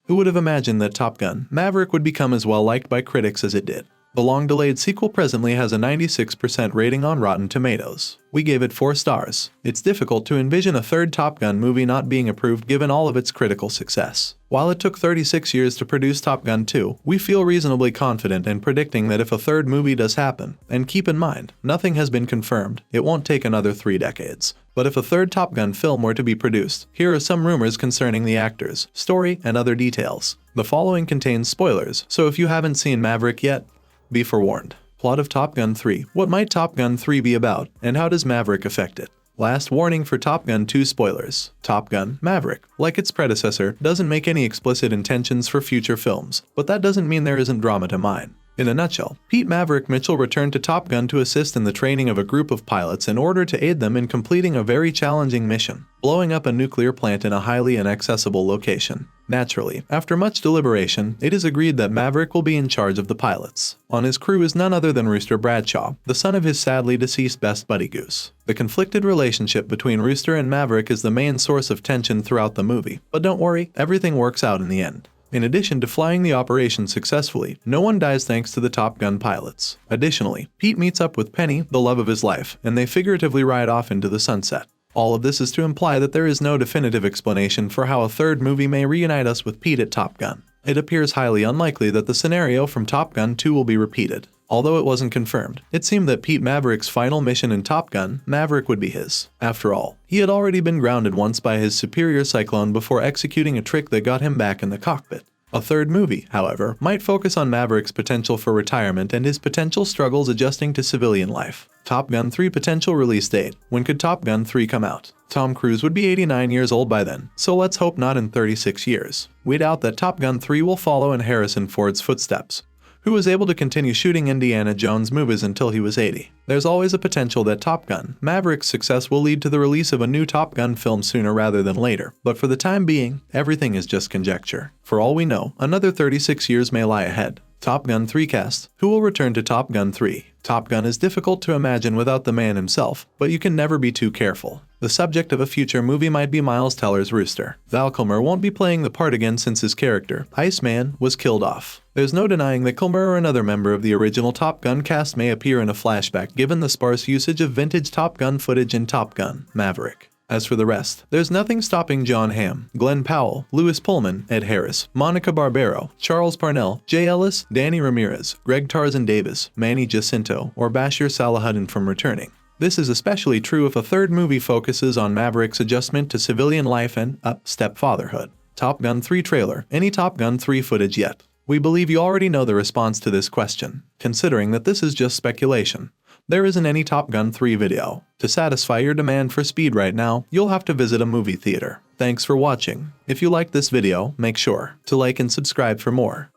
Who would have imagined that Top Gun: Maverick would become as well liked by critics as it did? The long-delayed sequel presently has a 96% rating on Rotten Tomatoes. We gave it 4 stars. It's difficult to envision a third Top Gun movie not being approved given all of its critical success. While it took 36 years to produce Top Gun 2, we feel reasonably confident in predicting that if a third movie does happen, and keep in mind, nothing has been confirmed, it won't take another 3 decades. But if a third Top Gun film were to be produced, here are some rumors concerning the actors, story, and other details. The following contains spoilers, so if you haven't seen Maverick yet, be forewarned. Plot of Top Gun 3. What might Top Gun 3 be about, and how does Maverick affect it? Last warning for Top Gun 2 spoilers. Top Gun: Maverick, like its predecessor, doesn't make any explicit intentions for future films, but that doesn't mean there isn't drama to mine. In a nutshell, Pete Maverick Mitchell returned to Top Gun to assist in the training of a group of pilots in order to aid them in completing a very challenging mission, blowing up a nuclear plant in a highly inaccessible location. Naturally, after much deliberation, it is agreed that Maverick will be in charge of the pilots. On his crew is none other than Rooster Bradshaw, the son of his sadly deceased best buddy Goose. The conflicted relationship between Rooster and Maverick is the main source of tension throughout the movie, but don't worry, everything works out in the end. In addition to flying the operation successfully, no one dies thanks to the Top Gun pilots. Additionally, Pete meets up with Penny, the love of his life, and they figuratively ride off into the sunset. All of this is to imply that there is no definitive explanation for how a third movie may reunite us with Pete at Top Gun. It appears highly unlikely that the scenario from Top Gun 2 will be repeated. Although it wasn't confirmed, it seemed that Pete Maverick's final mission in Top Gun: Maverick would be his. After all, he had already been grounded once by his superior Cyclone before executing a trick that got him back in the cockpit. A third movie, however, might focus on Maverick's potential for retirement and his potential struggles adjusting to civilian life. Top Gun 3 potential release date. When could Top Gun 3 come out? Tom Cruise would be 89 years old by then, so let's hope not in 36 years. We doubt that Top Gun 3 will follow in Harrison Ford's footsteps, who was able to continue shooting Indiana Jones movies until he was 80. There's always a potential that Top Gun: Maverick's success will lead to the release of a new Top Gun film sooner rather than later, but for the time being, everything is just conjecture. For all we know, another 36 years may lie ahead. Top Gun 3 cast. Who will return to Top Gun 3? Top Gun is difficult to imagine without the man himself, but you can never be too careful. The subject of a future movie might be Miles Teller's Rooster. Val Kilmer won't be playing the part again since his character, Iceman, was killed off. There's no denying that Kilmer or another member of the original Top Gun cast may appear in a flashback given the sparse usage of vintage Top Gun footage in Top Gun: Maverick. As for the rest, there's nothing stopping John Hamm, Glenn Powell, Louis Pullman, Ed Harris, Monica Barbero, Charles Parnell, Jay Ellis, Danny Ramirez, Greg Tarzan Davis, Manny Jacinto, or Bashir Salahuddin from returning. This is especially true if a third movie focuses on Maverick's adjustment to civilian life and stepfatherhood. Top Gun 3 trailer. Any Top Gun 3 footage yet? We believe you already know the response to this question, considering that this is just speculation. There isn't any Top Gun 3 video. To satisfy your demand for speed right now, you'll have to visit a movie theater. Thanks for watching. If you liked this video, make sure to like and subscribe for more.